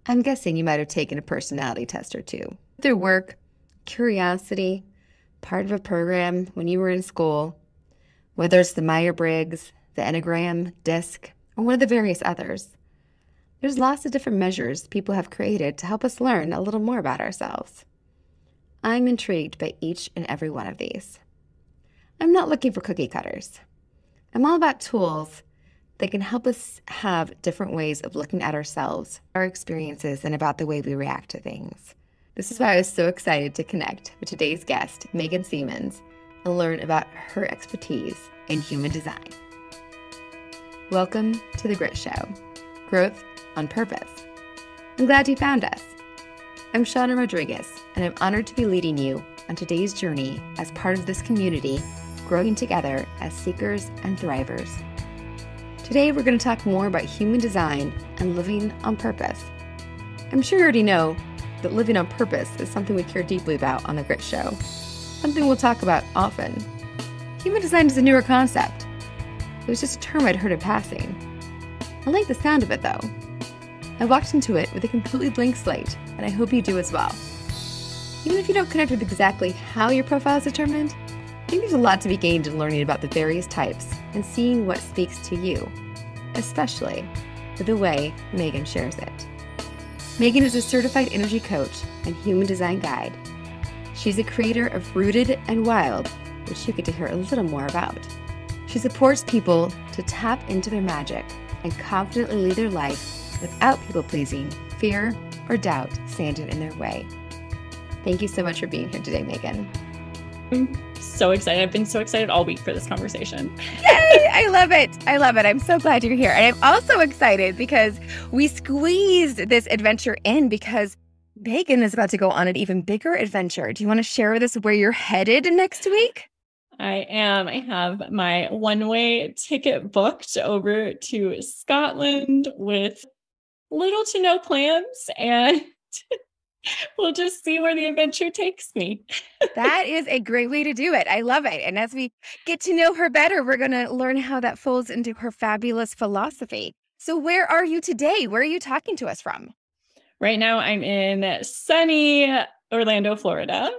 I'm guessing you might have taken a personality test or two. Through work, curiosity, part of a program when you were in school, whether it's the Myers-Briggs, the Enneagram, DISC, or one of the various others. There's lots of different measures people have created to help us learn a little more about ourselves. I'm intrigued by each and every one of these. I'm not looking for cookie cutters. I'm all about tools that can help us have different ways of looking at ourselves, our experiences, and about the way we react to things. This is why I was so excited to connect with today's guest, Megan Seamans, and learn about her expertise in human design. Welcome to The Grit Show, Growth on Purpose. I'm glad you found us. I'm Shauna Rodriguez, and I'm honored to be leading you on today's journey as part of this community, growing together as seekers and thrivers. Today, we're going to talk more about human design and living on purpose. I'm sure you already know that living on purpose is something we care deeply about on The Grit Show, something we'll talk about often. Human design is a newer concept. It was just a term I'd heard in passing. I like the sound of it, though. I walked into it with a completely blank slate, and I hope you do as well. Even if you don't connect with exactly how your profile is determined, I think there's a lot to be gained in learning about the various types and seeing what speaks to you, especially with the way Megan shares it. Megan is a certified energy coach and human design guide. She's a creator of Rooted and Wild, which you get to hear a little more about. She supports people to tap into their magic and confidently lead their life without people-pleasing, fear, or doubt standing in their way. Thank you so much for being here today, Megan. I'm so excited. I've been so excited all week for this conversation. Yay! I love it. I love it. I'm so glad you're here. And I'm also excited because we squeezed this adventure in because Megan is about to go on an even bigger adventure. Do you want to share with us where you're headed next week? I am. I have my one-way ticket booked over to Scotland with little to no plans, and we'll just see where the adventure takes me. That is a great way to do it. I love it. And as we get to know her better, we're going to learn how that folds into her fabulous philosophy. So where are you today? Where are you talking to us from? Right now, I'm in sunny Orlando, Florida.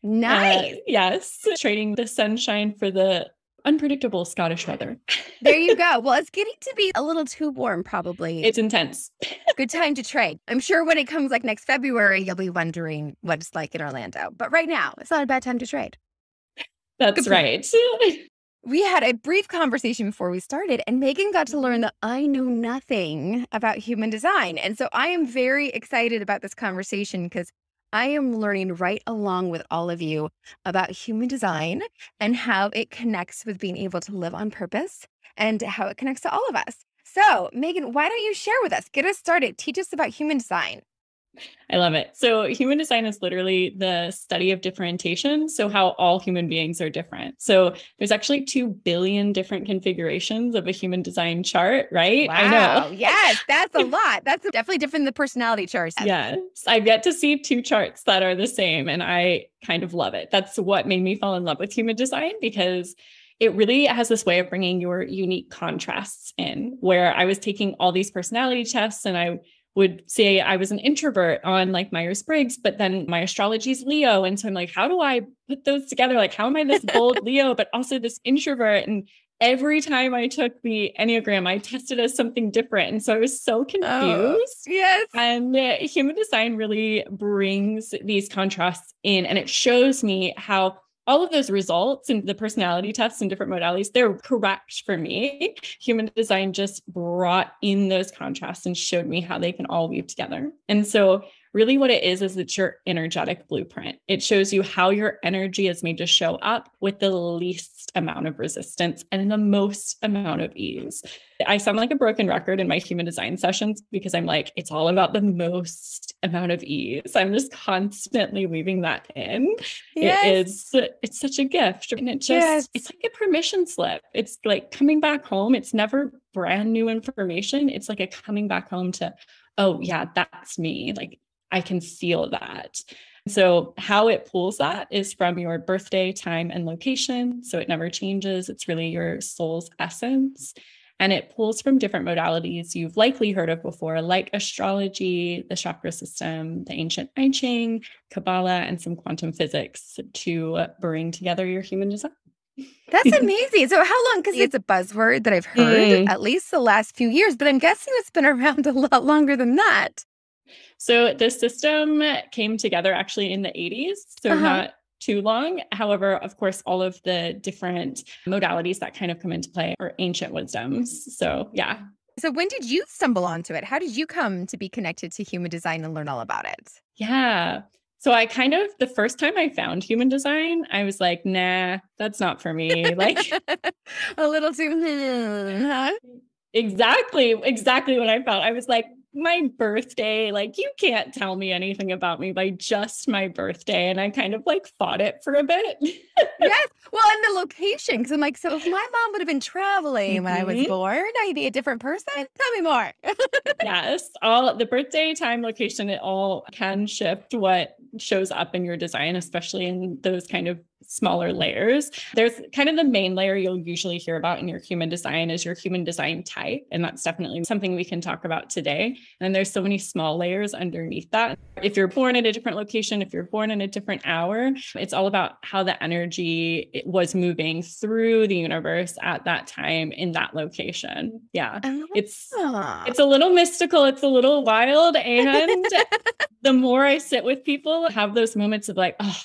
Nice. Yes, trading the sunshine for the unpredictable Scottish weather. There you go. Well, it's getting to be a little too warm, probably. It's intense. Good time to trade. I'm sure when it comes like next February, you'll be wondering what it's like in Orlando. But right now, it's not a bad time to trade. That's right. We had a brief conversation before we started, and Megan got to learn that I know nothing about human design. And so I am very excited about this conversation because I am learning right along with all of you about human design and how it connects with being able to live on purpose and how it connects to all of us. So, Megan, why don't you share with us? Get us started. Teach us about human design. I love it. So human design is literally the study of differentiation. So how all human beings are different. So there's actually 2 billion different configurations of a human design chart, right? Wow. I know. Yes, that's a lot. That's definitely different than the personality charts. Yes. I've yet to see 2 charts that are the same, and I kind of love it. That's what made me fall in love with human design, because it really has this way of bringing your unique contrasts in, where I was taking all these personality tests and I would say I was an introvert on like Myers-Briggs, but then my astrology is Leo. And so I'm like, how do I put those together? Like, how am I this bold Leo, but also this introvert? And every time I took the Enneagram, I tested as something different. And so I was so confused. Yes. And human design really brings these contrasts in, and it shows me how all of those results and the personality tests and different modalities, they're correct for me. Human design just brought in those contrasts and showed me how they can all weave together. And so really what it is it's your energetic blueprint. It shows you how your energy is made to show up with the least amount of resistance and the most amount of ease. I sound like a broken record in my human design sessions because I'm like, it's all about the most amount of ease. I'm just constantly weaving that in. Yes. It's such a gift. And it's like a permission slip. It's like coming back home. It's never brand new information. It's like a coming back home to, oh yeah, that's me. Like I can feel that. So how it pulls that is from your birthday, time, and location. So it never changes. It's really your soul's essence. And it pulls from different modalities you've likely heard of before, like astrology, the chakra system, the ancient I Ching, Kabbalah, and some quantum physics to bring together your human design. That's amazing. So how long, because it's a buzzword that I've heard at least the last few years, but I'm guessing it's been around a lot longer than that. So the system came together actually in the 80s, so not too long. However, of course, all of the different modalities that kind of come into play are ancient wisdoms. So yeah. So when did you stumble onto it? How did you come to be connected to human design and learn all about it? Yeah. So I kind of, the first time I found human design, I was like, nah, that's not for me. Like a little too, huh? Exactly what I felt. I was like, my birthday, like you can't tell me anything about me by just my birthday. And I kind of like fought it for a bit. Yes. Well, and the location, because I'm like, so if my mom would have been traveling when I was born, I'd be a different person. Tell me more. Yes. All the birthday, time, location, it all can shift what shows up in your design, especially in those kind of smaller layers. There's kind of the main layer you'll usually hear about in your human design is your human design type. And that's definitely something we can talk about today. And there's so many small layers underneath that. If you're born at a different location, if you're born in a different hour, it's all about how the energy was moving through the universe at that time in that location. Yeah. It's a little mystical. It's a little wild. And the more I sit with people, have those moments of like, oh,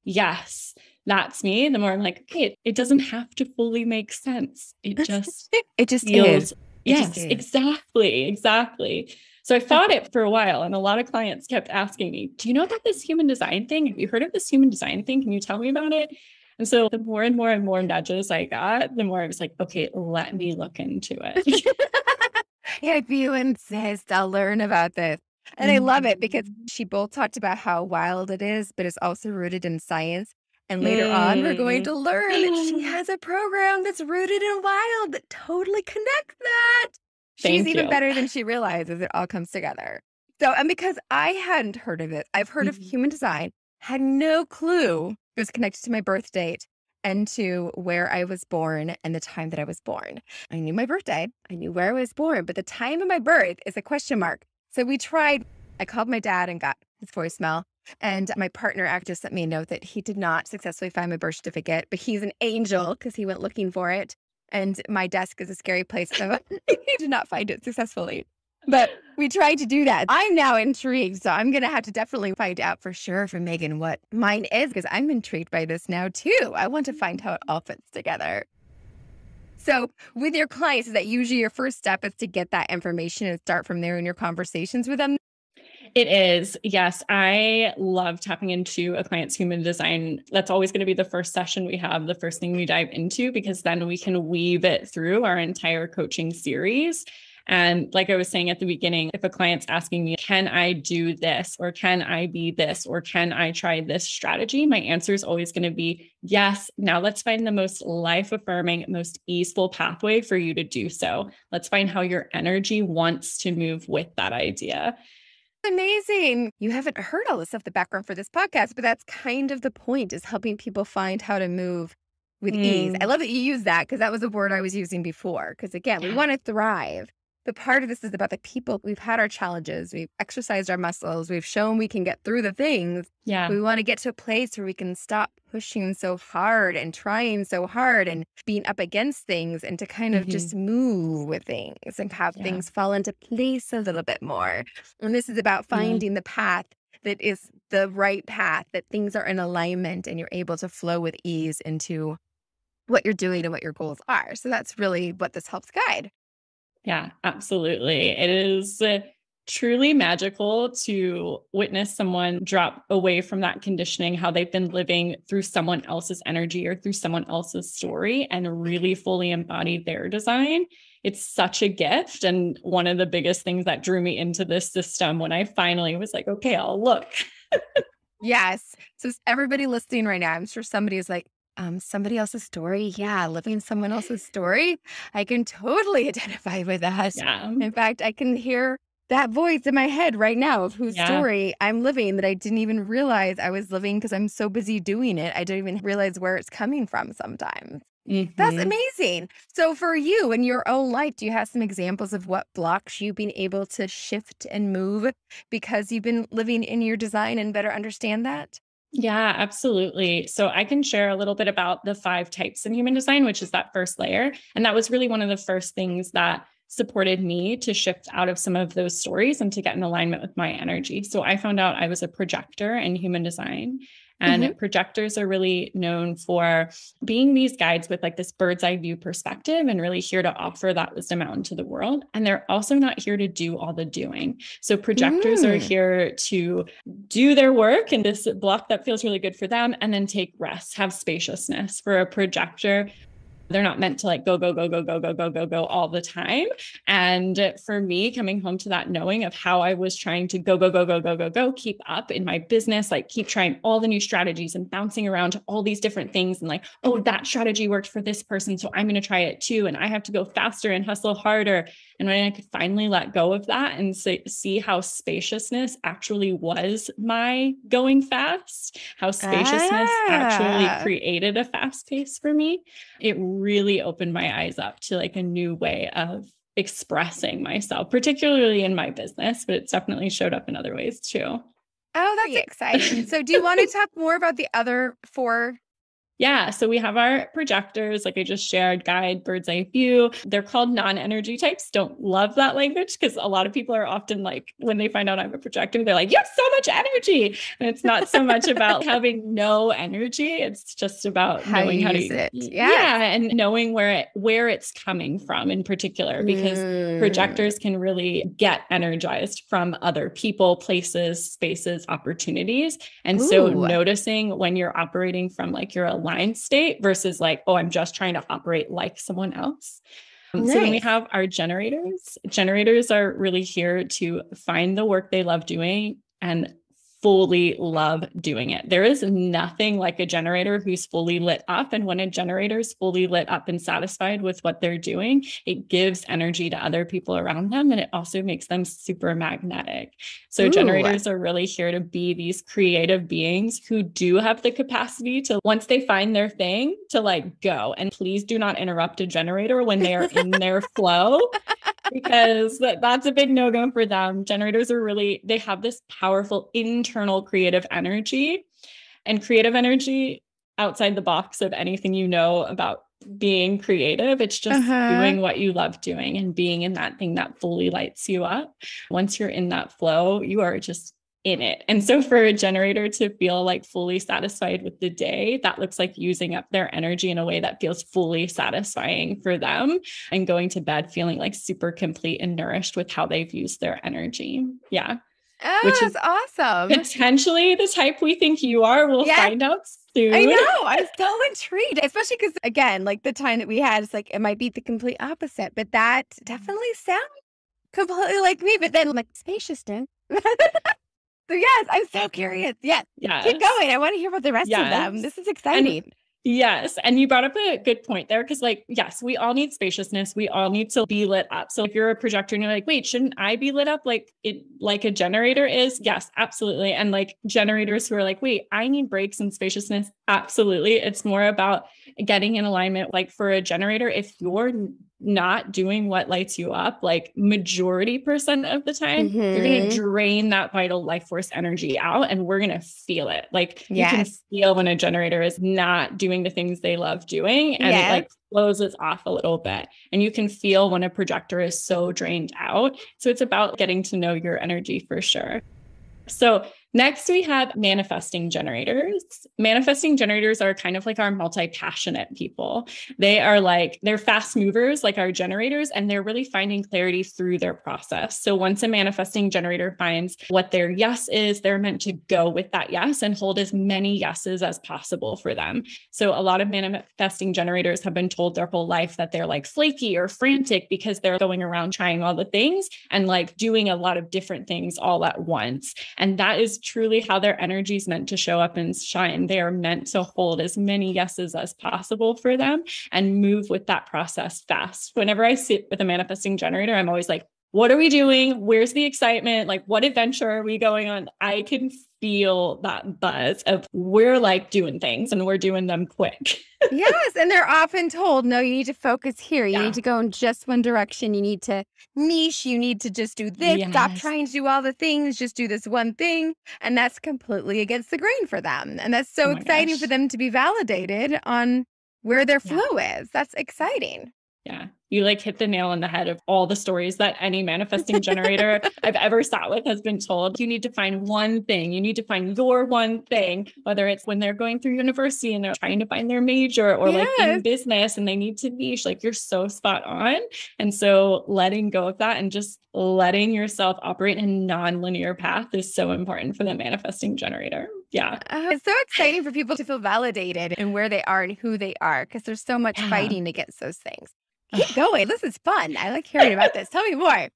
yes, that's me. The more I'm like, okay, it doesn't have to fully make sense. It just feels, is. Yes, exactly. So I fought it for a while, and a lot of clients kept asking me, do you know about this human design thing? Have you heard of this human design thing? Can you tell me about it? And so the more and more nudges I got, the more I was like, okay, let me look into it. If you insist, I'll learn about this. And I love it because she both talked about how wild it is, but it's also rooted in science. And later on, we're going to learn that she has a program that's rooted in wild that totally connects that. She's even better than she realizes. It all comes together. So, and because I hadn't heard of it, I've heard of human design, had no clue it was connected to my birth date and to where I was born and the time that I was born. I knew my birthday, I knew where I was born, but the time of my birth is a question mark. So we tried, I called my dad and got his voicemail. And my partner actually sent me a note that he did not successfully find my birth certificate, but he's an angel because he went looking for it. And my desk is a scary place, so he did not find it successfully. But we tried to do that. I'm now intrigued, so I'm going to have to definitely find out for sure from Megan what mine is, because I'm intrigued by this now too. I want to find how it all fits together. So with your clients, is that usually your first step is to get that information and start from there in your conversations with them? It is. Yes. I love tapping into a client's human design. That's always going to be the first session we have, the first thing we dive into, because then we can weave it through our entire coaching series. And like I was saying at the beginning, if a client's asking me, can I do this? Or can I be this? Or can I try this strategy? My answer is always going to be yes. Now let's find the most life-affirming, most easeful pathway for you to do so. Let's find how your energy wants to move with that idea. Amazing. You haven't heard all this stuff, the background for this podcast, but that's kind of the point, is helping people find how to move with ease. I love that you use that, because that was a word I was using before. Because again, we want to thrive. But part of this is about the people. We've had our challenges. We've exercised our muscles. We've shown we can get through the things. Yeah. We want to get to a place where we can stop pushing so hard and trying so hard and being up against things, and to kind of just move with things and have things fall into place a little bit more. And this is about finding the path that is the right path, that things are in alignment and you're able to flow with ease into what you're doing and what your goals are. So that's really what this helps guide. Yeah, absolutely. It is truly magical to witness someone drop away from that conditioning, how they've been living through someone else's energy or through someone else's story, and really fully embody their design. It's such a gift. And one of the biggest things that drew me into this system when I finally was like, okay, I'll look. Yes. So everybody listening right now, I'm sure somebody is like, somebody else's story. Yeah. Living someone else's story. I can totally identify with that. Yeah. In fact, I can hear that voice in my head right now of whose story I'm living that I didn't even realize I was living, because I'm so busy doing it. I don't even realize where it's coming from sometimes. That's Mhm. amazing. So for you in your own life, do you have some examples of what blocks you being able to shift and move because you've been living in your design and better understand that? Yeah, absolutely. So I can share a little bit about the 5 types in human design, which is that first layer. And that was really one of the first things that supported me to shift out of some of those stories and to get in alignment with my energy. So I found out I was a projector in human design. Hmm. And projectors are really known for being these guides with like this bird's eye view perspective and really here to offer that wisdom out into the world. And they're also not here to do all the doing. So projectors are Mm. here to do their work in this block that feels really good for them and then take rest, have spaciousness. For a projector, they're not meant to like go, go, go, go, go, go, go, go, go all the time. And for me, coming home to that knowing of how I was trying to go, go, go, go, go, go, go, keep up in my business, like keep trying all the new strategies and bouncing around to all these different things. And like, oh, that strategy worked for this person. So I'm going to try it too. And I have to go faster and hustle harder. And when I could finally let go of that and see how spaciousness actually was my going fast, how spaciousness actually Ah. created a fast pace for me, it really opened my eyes up to like a new way of expressing myself, particularly in my business, but it's definitely showed up in other ways too. Oh, that's exciting. So do you want to talk more about the other four? Yeah. So we have our projectors, like I just shared, guide, bird's eye view. They're called non-energy types. Don't love that language because a lot of people are often like, when they find out I'm a projector, they're like, you have so much energy. And it's not so much about having no energy. It's just about How knowing you how to, use it. Yes. yeah, and knowing where it's coming from in particular, because Mm. projectors can really get energized from other people, places, spaces, opportunities. And so Ooh, noticing when you're operating from like your aligned state versus like, oh, I'm just trying to operate like someone else. So then we nice. have our generators. Generators are really here to find the work they love doing and fully love doing it. There is nothing like a generator who's fully lit up. And when a generator is fully lit up and satisfied with what they're doing, it gives energy to other people around them. And it also makes them super magnetic. So Ooh. generators are really here to be these creative beings who do have the capacity to, once they find their thing, to like go. And please do not interrupt a generator when they are in their flow, because that's a big no-go for them. Generators are really, they have this powerful internal creative energy, and creative energy outside the box of anything you know about being creative. It's just Uh-huh. doing what you love doing and being in that thing that fully lights you up. Once you're in that flow, you are just in it. And so for a generator to feel like fully satisfied with the day, that looks like using up their energy in a way that feels fully satisfying for them and going to bed feeling like super complete and nourished with how they've used their energy. Yeah. Which Oh, is that's awesome. potentially the type we think you are. We'll Yes, find out I soon. know. I'm so intrigued, especially because, again, like the time that we had, it's like it might be the complete opposite, but that definitely sounds completely like me. But then, like, spaciousness. So, yes, I'm so curious. Yes, keep Yes. going. I want to hear about the rest of them. Yes. This is And exciting. yes. And you brought up a good point there because, like, yes, we all need spaciousness. We all need to be lit up. So if you're a projector and you're like, wait, shouldn't I be lit up like a generator is? Yes, absolutely. And like generators who are like, wait, I need breaks and spaciousness. Absolutely. It's more about getting in alignment. Like for a generator, if you're not doing what lights you up, like majority% of the time, you're going to Mm-hmm. drain that vital life force energy out and we're going to feel it. Like you can Yes. feel when a generator is not doing the things they love doing and it Yes. like closes off a little bit. And you can feel when a projector is so drained out. So it's about getting to know your energy for sure. So next we have manifesting generators. Manifesting generators are kind of like our multi-passionate people. They're fast movers like our generators, and they're really finding clarity through their process. So once a manifesting generator finds what their yes is, they're meant to go with that yes and hold as many yeses as possible for them. So a lot of manifesting generators have been told their whole life that they're like flaky or frantic because they're going around trying all the things and like doing a lot of different things all at once. And that is truly how their energy is meant to show up and shine. They are meant to hold as many yeses as possible for them and move with that process fast. Whenever I sit with a manifesting generator, I'm always like, what are we doing? Where's the excitement? Like, what adventure are we going on? I can feel that buzz of we're like doing things and we're doing them quick. Yes. And they're often told, no, you need to focus here. You need Yeah. to go in just one direction. You need to niche. You need to just do this. Stop Yes. trying to do all the things. Just do this one thing. And that's completely against the grain for them. And that's so Oh my exciting gosh. for them to be validated on where their Yeah. flow is. That's exciting. Yeah. You like hit the nail on the head of all the stories that any manifesting generator I've ever sat with has been told. You need to find one thing. You need to find your one thing, whether it's when they're going through university and they're trying to find their major or like in Yes. business and they need to niche. Like you're so spot on. And so letting go of that and just letting yourself operate in a non-linear path is so important for the manifesting generator. Yeah. It's so exciting for people to feel validated in where they are and who they are because there's so much Yeah. fighting against those things. Keep going. This is fun. I like hearing about this. Tell me more.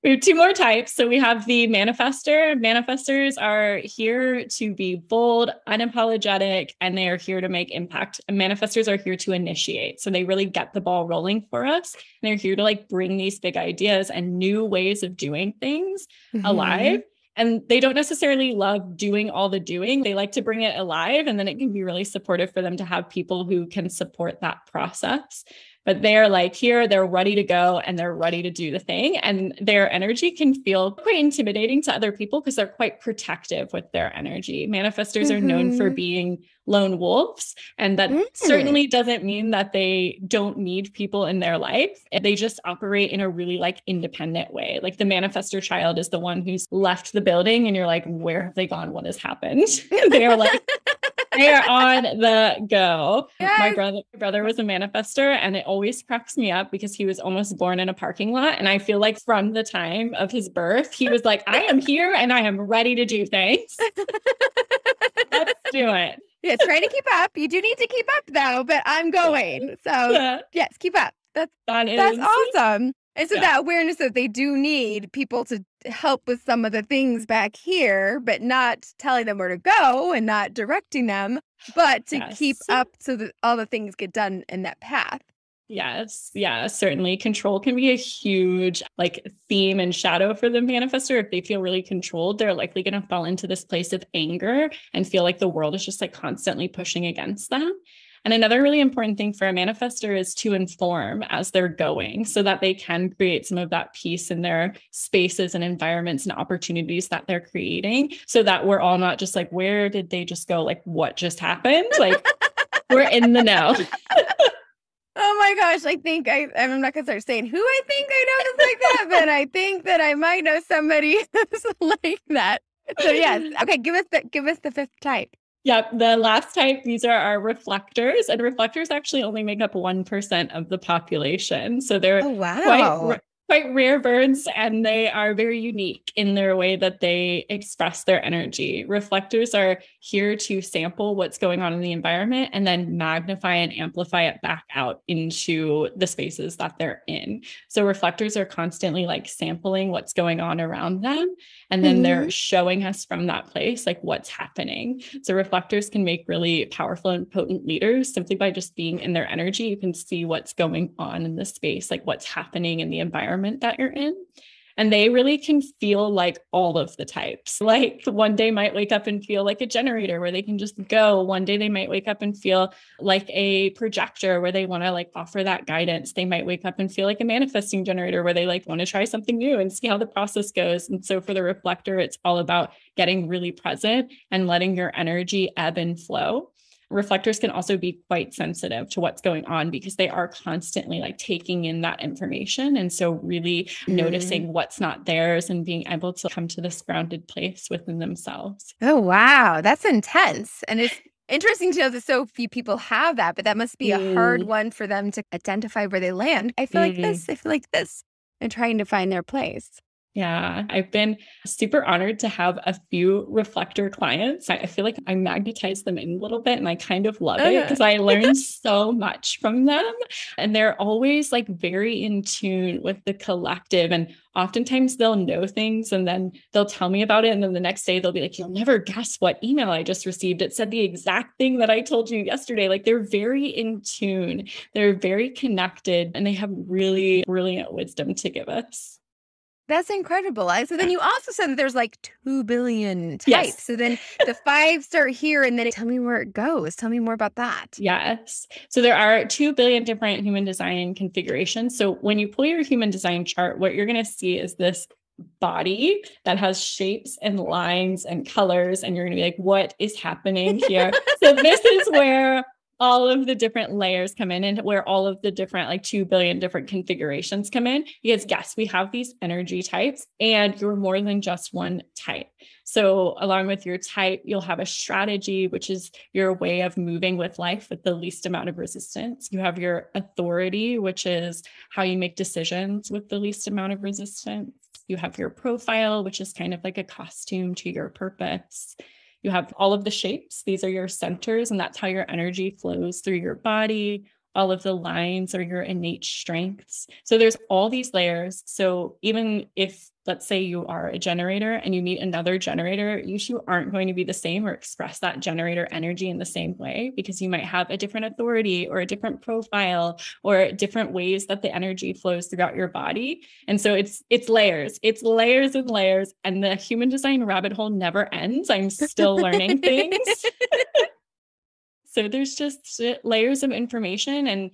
We have two more types. So we have the manifester. Manifestors are here to be bold, unapologetic, and they are here to make impact. And manifestors are here to initiate. So they really get the ball rolling for us. And they're here to like bring these big ideas and new ways of doing things alive. And they don't necessarily love doing all the doing. They like to bring it alive. And then it can be really supportive for them to have people who can support that process. But they're like here, they're ready to go and they're ready to do the thing. And their energy can feel quite intimidating to other people because they're quite protective with their energy. Manifestors are known for being lone wolves. And that certainly doesn't mean that they don't need people in their life. They just operate in a really like independent way. Like the manifestor child is the one who's left the building and you're like, where have they gone? What has happened? They're like, they're on the go. Yes. My brother was a manifestor and it always cracks me up because he was almost born in a parking lot. And I feel like from the time of his birth, he was like, I am here and I am ready to do things. Let's do it. Yeah, try to keep up. You do need to keep up though, but I'm going. So yes, keep up. That's awesome. And so that awareness that they do need people to help with some of the things back here, but not telling them where to go and not directing them, but to keep up so that all the things get done in that path. Yes. Yeah, certainly. Control can be a huge like theme and shadow for the manifestor. If they feel really controlled, they're likely going to fall into this place of anger and feel like the world is just like constantly pushing against them. And another really important thing for a manifestor is to inform as they're going so that they can create some of that peace in their spaces and environments and opportunities that they're creating so that we're all not just like, where did they just go? Like, what just happened? Like, we're in the know. Oh my gosh, I think I'm not going to start saying who I think I know is like that, but I think that I might know somebody who's like that. So yes. Okay, give us the fifth type. Yep. The last type, these are our reflectors, and reflectors actually only make up 1% of the population. So they're quite rare birds, and they are very unique in their way that they express their energy. Reflectors are here to sample what's going on in the environment and then magnify and amplify it back out into the spaces that they're in. So reflectors are constantly like sampling what's going on around them. And then they're showing us from that place, like what's happening. So reflectors can make really powerful and potent leaders simply by just being in their energy. You can see what's going on in the space, like what's happening in the environment that you're in. And they really can feel like all of the types. Like one day might wake up and feel like a generator where they can just go. One day they might wake up and feel like a projector where they want to like offer that guidance. They might wake up and feel like a manifesting generator where they like want to try something new and see how the process goes. And so for the reflector, it's all about getting really present and letting your energy ebb and flow. Reflectors can also be quite sensitive to what's going on because they are constantly like taking in that information. And so really noticing what's not theirs and being able to come to this grounded place within themselves. Oh, wow. That's intense. And it's interesting to know that so few people have that, but that must be a hard one for them to identify where they land. I feel like this, and trying to find their place. Yeah, I've been super honored to have a few reflector clients. I feel like I magnetize them in a little bit and I kind of love it because I learn so much from them. And they're always like very in tune with the collective. And oftentimes they'll know things and then they'll tell me about it. And then the next day they'll be like, you'll never guess what email I just received. It said the exact thing that I told you yesterday. Like they're very in tune. They're very connected and they have really brilliant wisdom to give us. That's incredible. So then you also said that there's like 2 billion types. Yes. So then the 5 start here, and then tell me where it goes. Tell me more about that. Yes. So there are 2 billion different human design configurations. So when you pull your human design chart, what you're going to see is this body that has shapes and lines and colors. And you're going to be like, what is happening here? So this is where all of the different layers come in, and where all of the different, like 2 billion different configurations come in. Because yes, we have these energy types, and you're more than just one type. So along with your type, you'll have a strategy, which is your way of moving with life with the least amount of resistance. You have your authority, which is how you make decisions with the least amount of resistance. You have your profile, which is kind of like a costume to your purpose. You have all of the shapes. These are your centers, and that's how your energy flows through your body. All of the lines are your innate strengths. So there's all these layers. So even if, let's say you are a generator and you meet another generator, you two aren't going to be the same or express that generator energy in the same way, because you might have a different authority or a different profile or different ways that the energy flows throughout your body. And so it's layers and layers, and the human design rabbit hole never ends. I'm still learning things. So there's just layers of information and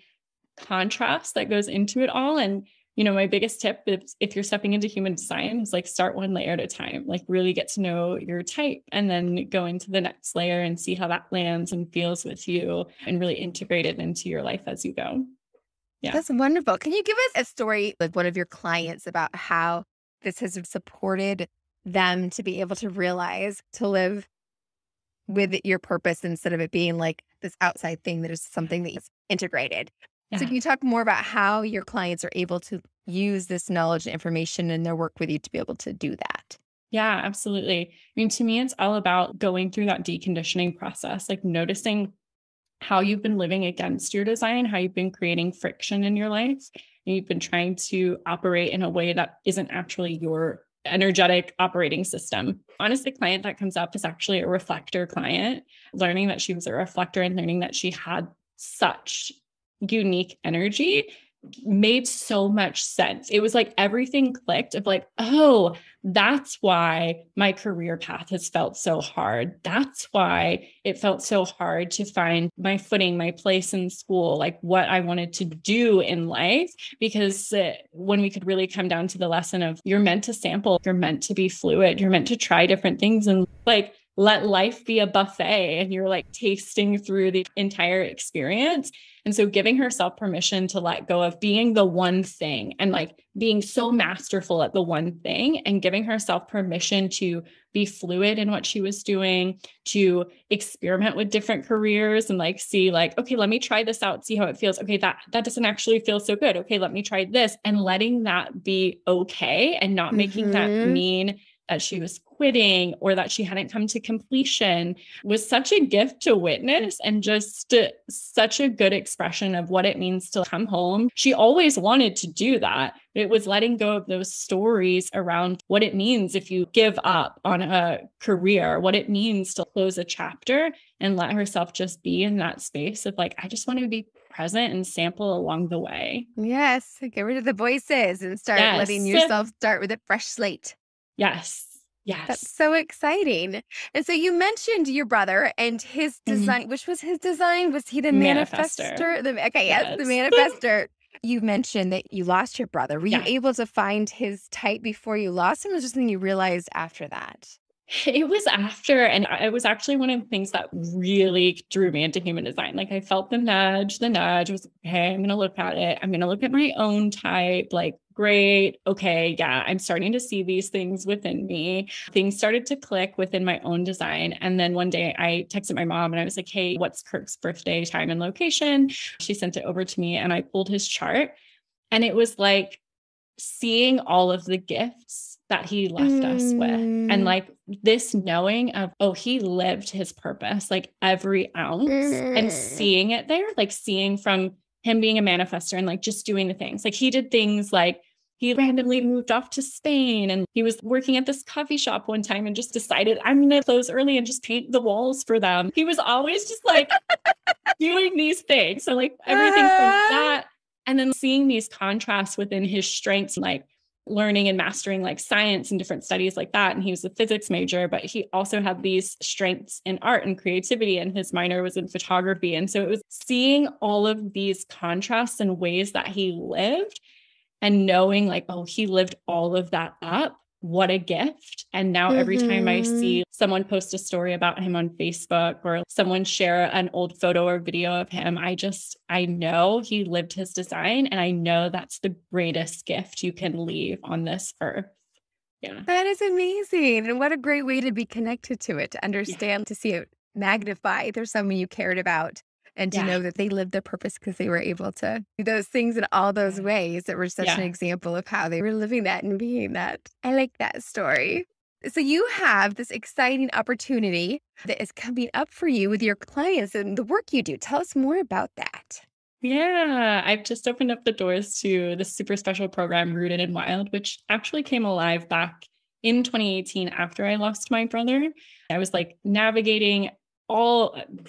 contrast that goes into it all. And, my biggest tip is, if you're stepping into human design, is like start one layer at a time, like really get to know your type, and then go into the next layer and see how that lands and feels with you, and really integrate it into your life as you go. Yeah. That's wonderful. Can you give us a story of one of your clients about how this has supported them to be able to realize, to live with your purpose instead of it being like this outside thing that is something that is integrated? Yeah. So can you talk more about how your clients are able to use this knowledge and information in their work with you to be able to do that? Yeah, absolutely. I mean, to me, it's all about going through that deconditioning process, like noticing how you've been living against your design, how you've been creating friction in your life, and you've been trying to operate in a way that isn't actually your energetic operating system. Honestly, the client that comes up is actually a reflector client, learning that she was a reflector and learning that she had such unique energy made so much sense. It was like everything clicked of like, oh, that's why my career path has felt so hard. That's why it felt so hard to find my footing, my place in school, like what I wanted to do in life. Because when we could really come down to the lesson of, you're meant to sample, you're meant to be fluid, you're meant to try different things, and like let life be a buffet, and you're like tasting through the entire experience. And so giving herself permission to let go of being the one thing, and like being so masterful at the one thing, and giving herself permission to be fluid in what she was doing, to experiment with different careers and like see like, okay, let me try this out, see how it feels. Okay, that doesn't actually feel so good. Okay, let me try this, and letting that be okay, and not making that mean that she was quitting or that she hadn't come to completion, was such a gift to witness, and just such a good expression of what it means to come home. She always wanted to do that. It was letting go of those stories around what it means if you give up on a career, what it means to close a chapter, and let herself just be in that space of like, I just want to be present and sample along the way. Yes. Get rid of the voices and start letting yourself start with a fresh slate. Yes. Yes. That's so exciting. And so you mentioned your brother and his design. Which was his design? Was he the manifester? Yes, the manifester. You mentioned that you lost your brother. Were you able to find his type before you lost him, or was it just something you realized after that? It was after, and it was actually one of the things that really drew me into human design. Like I felt the nudge. The nudge was, okay, I'm going to look at it. I'm going to look at my own type. Like, great. Okay. Yeah. I'm starting to see these things within me. Things started to click within my own design. And then one day I texted my mom and I was like, hey, what's Kirk's birthday, time, and location? She sent it over to me, and I pulled his chart, and it was like seeing all of the gifts that he left us with. And like this knowing of, oh, he lived his purpose, like every ounce, and seeing it there, like seeing from him being a manifestor and like just doing the things. Like he did things like he randomly moved off to Spain, and he was working at this coffee shop one time and just decided, I'm going to close early and just paint the walls for them. He was always just like doing these things. So like everything from that. And then seeing these contrasts within his strengths, like learning and mastering like science and different studies like that. And he was a physics major, but he also had these strengths in art and creativity, and his minor was in photography. And so it was seeing all of these contrasts and ways that he lived and knowing like, oh, he lived all of that up. What a gift. And now every time I see someone post a story about him on Facebook or someone share an old photo or video of him, I know he lived his design, and I know that's the greatest gift you can leave on this earth. Yeah. That is amazing. And what a great way to be connected to it, to understand, to see it magnified. There's someone you cared about, and to know that they lived their purpose because they were able to do those things in all those ways that were such an example of how they were living that and being that. I like that story. So you have this exciting opportunity that is coming up for you with your clients and the work you do. Tell us more about that. Yeah, I've just opened up the doors to the super special program, Rooted and Wild, which actually came alive back in 2018 after I lost my brother. I was like navigating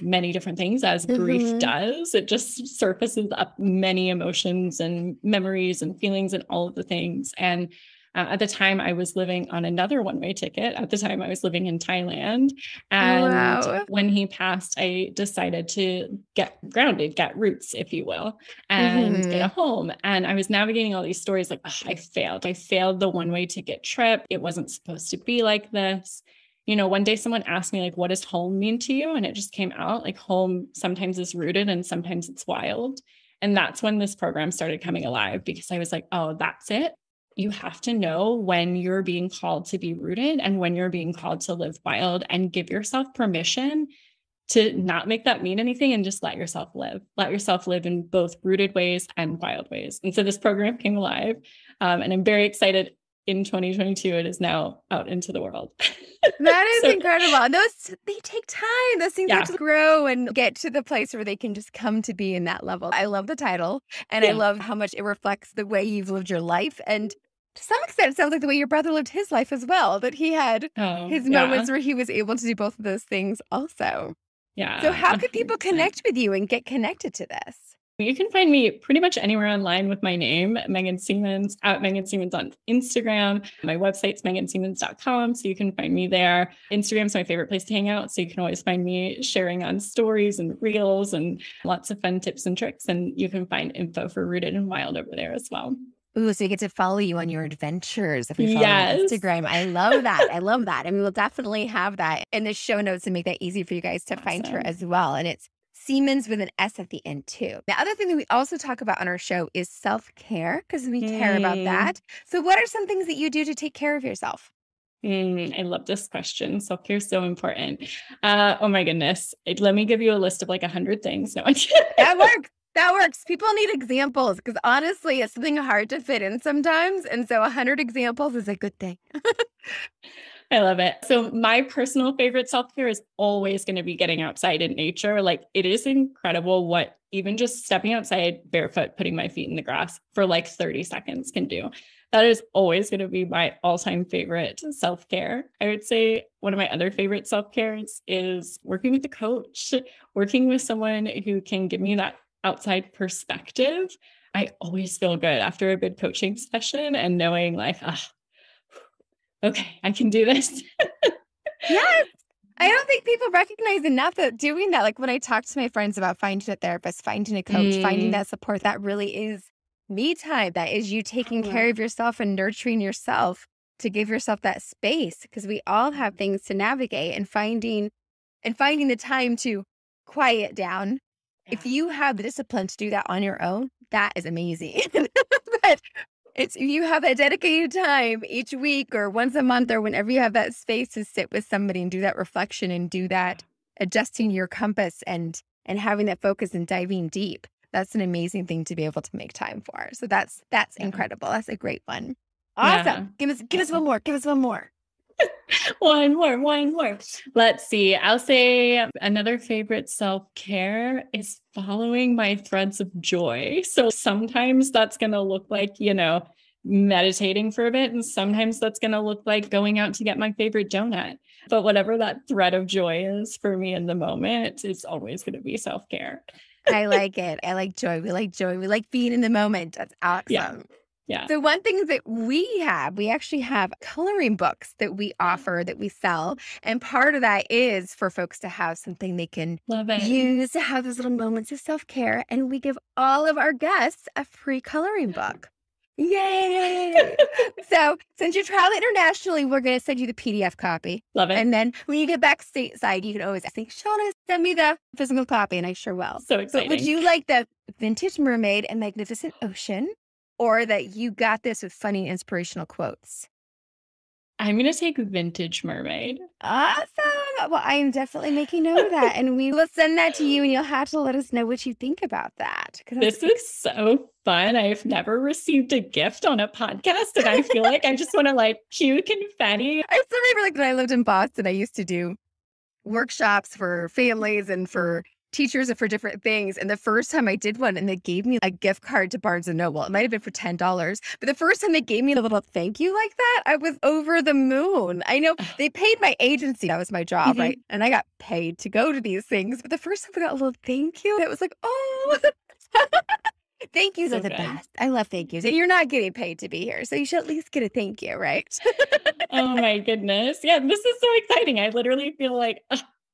many different things as grief does. It just surfaces up many emotions and memories and feelings and all of the things. And at the time I was living on another one-way ticket. At the time I was living in Thailand. And when he passed, I decided to get grounded, get roots, if you will, and get a home. And I was navigating all these stories like, I failed. I failed the one-way ticket trip. It wasn't supposed to be like this. You know, one day someone asked me, like, what does home mean to you? And it just came out like home sometimes is rooted and sometimes it's wild. And that's when this program started coming alive, because I was like, oh, that's it. You have to know when you're being called to be rooted and when you're being called to live wild, and give yourself permission to not make that mean anything and just let yourself live. Let yourself live in both rooted ways and wild ways. And so this program came alive, and I'm very excited. In 2022, it is now out into the world. That is incredible. And they take time. Those things have to grow and get to the place where they can just come to be in that level. I love the title, and I love how much it reflects the way you've lived your life. And to some extent, it sounds like the way your brother lived his life as well, that he had his moments where he was able to do both of those things also. Yeah. So how can people connect with you and get connected to this? You can find me pretty much anywhere online with my name, Megan Seamans, at Megan Seamans on Instagram. My website's meganseamans.com, so you can find me there. Instagram's my favorite place to hang out, so you can always find me sharing on stories and reels and lots of fun tips and tricks. And you can find info for Rooted and Wild over there as well. Ooh, so you get to follow you on your adventures if we follow on Instagram. I love that. I love that. And we'll definitely have that in the show notes and make that easy for you guys to find her as well. And it's Seamans with an S at the end too. The other thing that we also talk about on our show is self-care, because we care about that. So what are some things that you do to take care of yourself? I love this question. Self-care is so important. Oh my goodness. Let me give you a list of like 100 things. No, that works. That works. People need examples, because honestly, it's something hard to fit in sometimes. And so 100 examples is a good thing. I love it. So my personal favorite self-care is always going to be getting outside in nature. Like, it is incredible what even just stepping outside barefoot, putting my feet in the grass for like 30 seconds can do. That is always going to be my all-time favorite self-care. I would say one of my other favorite self-cares is working with a coach, working with someone who can give me that outside perspective. I always feel good after a good coaching session and knowing like, okay, I can do this. Yes. I don't think people recognize enough that doing that, like when I talk to my friends about finding a therapist, finding a coach, finding that support, that really is me time. That is you taking care of yourself and nurturing yourself to give yourself that space, because we all have things to navigate, and finding the time to quiet down. If you have the discipline to do that on your own, that is amazing. But if you have that dedicated time each week or once a month or whenever you have that space to sit with somebody and do that reflection and do that adjusting your compass and having that focus and diving deep, that's an amazing thing to be able to make time for. So that's incredible. That's a great one. Awesome. Yeah. Give us one more. Give us one more. One more. Let's see. I'll say another favorite self-care is following my threads of joy. So sometimes that's going to look like, meditating for a bit. And sometimes that's going to look like going out to get my favorite donut. But whatever that thread of joy is for me in the moment, it's always going to be self-care. I like it. I like joy. We like joy. We like being in the moment. That's awesome. Yeah. Yeah. So one thing that we actually have coloring books that we offer, that we sell. And part of that is for folks to have something they can Love it. use to have those little moments of self-care. And we give all of our guests a free coloring book. Yay! So since you're traveling internationally, we're going to send you the PDF copy. Love it. And then when you get back stateside, you can always think, Shauna, send me the physical copy, and I sure will. So But exciting. would you like the Vintage Mermaid and Magnificent Ocean, or that you got this with funny inspirational quotes? I'm going to take Vintage Mermaid. Awesome. Well, I am definitely making note of that. And we will send that to you, and you'll have to let us know what you think about that. This is so fun. I've never received a gift on a podcast, and I feel like I just want to like cue confetti. I still remember, like, when I lived in Boston, I used to do workshops for families and for teachers and for different things. And the first time I did one, and they gave me a gift card to Barnes & Noble. It might have been for $10. But the first time they gave me a little thank you like that, I was over the moon. I know they paid my agency. That was my job, right? And I got paid to go to these things. But the first time I got a little thank you, it was like, oh, thank yous So are the good. best. I love thank yous. And you're not getting paid to be here, so you should at least get a thank you, right? Oh my goodness. Yeah, this is so exciting. I literally feel like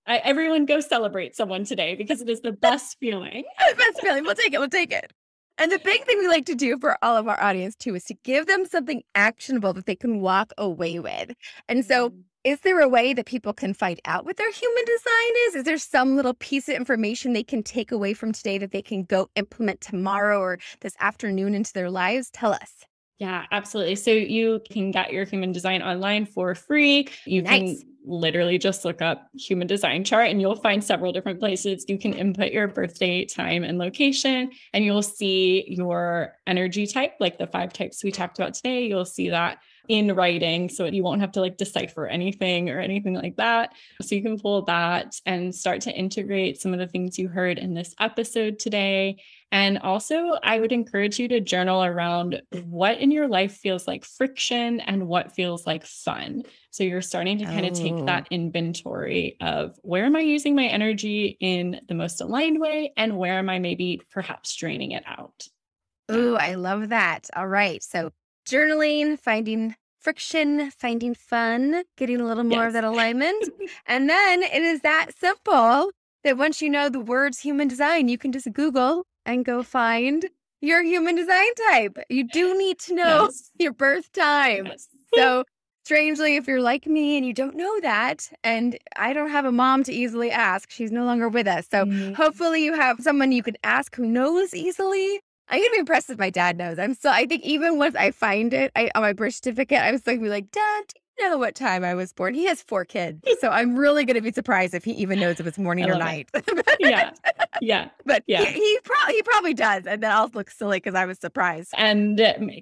everyone go celebrate someone today, because it is the best feeling. Best feeling. We'll take it. We'll take it. And the big thing we like to do for all of our audience too is to give them something actionable that they can walk away with. And so, is there a way that people can find out what their human design is? Is there some little piece of information they can take away from today that they can go implement tomorrow or this afternoon into their lives? Tell us. Yeah, absolutely. So you can get your human design online for free. You Nice. can literally just look up human design chart, and you'll find several different places. You can input your birthday, time, and location, and you'll see your energy type, like the 5 types we talked about today. You'll see that in writing, so you won't have to like decipher anything or anything like that. So you can pull that and start to integrate some of the things you heard in this episode today. And also, I would encourage you to journal around what in your life feels like friction and what feels like fun. So you're starting to kind of take that inventory of, where am I using my energy in the most aligned way, and where am I maybe perhaps draining it out? Ooh, I love that. All right. So journaling, finding friction, finding fun, getting a little more of Yes. that alignment. And then it is that simple that once you know the words human design, you can just Google and go find your human design type. You do need to know Yes. your birth time. Yes. So strangely, if you're like me and you don't know that, and I don't have a mom to easily ask, she's no longer with us. So hopefully you have someone you can ask who knows easily. I'm going to be impressed if my dad knows. I think even once I find it on my birth certificate, I'm still going to be like, Dad, do you know what time I was born? He has 4 kids. So I'm really going to be surprised if he even knows if it's morning or night. Yeah. Yeah. But Yeah. he probably does. And then I'll look silly because I was surprised. And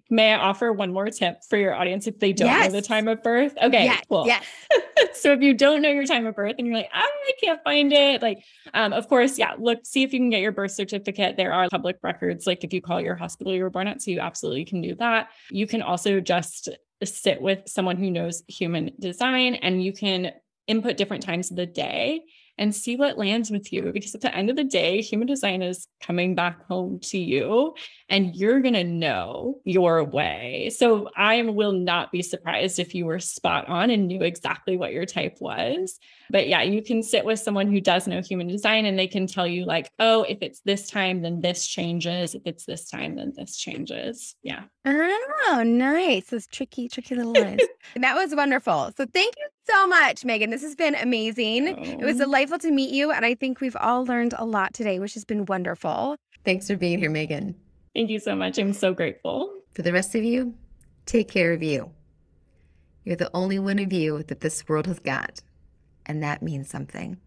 may I offer one more tip for your audience if they don't know the Yes. time of birth? Okay, Yes, cool. yes. So if you don't know your time of birth and you're like, I can't find it, like, of course, yeah, look, see if you can get your birth certificate. There are public records, like if you call your hospital you were born at, so you absolutely can do that. You can also just sit with someone who knows human design, and you can input different times of the day and see what lands with you. Because at the end of the day, human design is coming back home to you, and you're going to know your way. So I will not be surprised if you were spot on and knew exactly what your type was. But yeah, you can sit with someone who does know human design, and they can tell you like, oh, if it's this time, then this changes. If it's this time, then this changes. Yeah. Oh, nice. Those tricky little lines. And that was wonderful. So thank you so much, Megan. This has been amazing. It was delightful to meet you. And I think we've all learned a lot today, which has been wonderful. Thanks for being here, Megan. Thank you so much. I'm so grateful. For the rest of you, take care of you. You're the only one of you that this world has got, and that means something.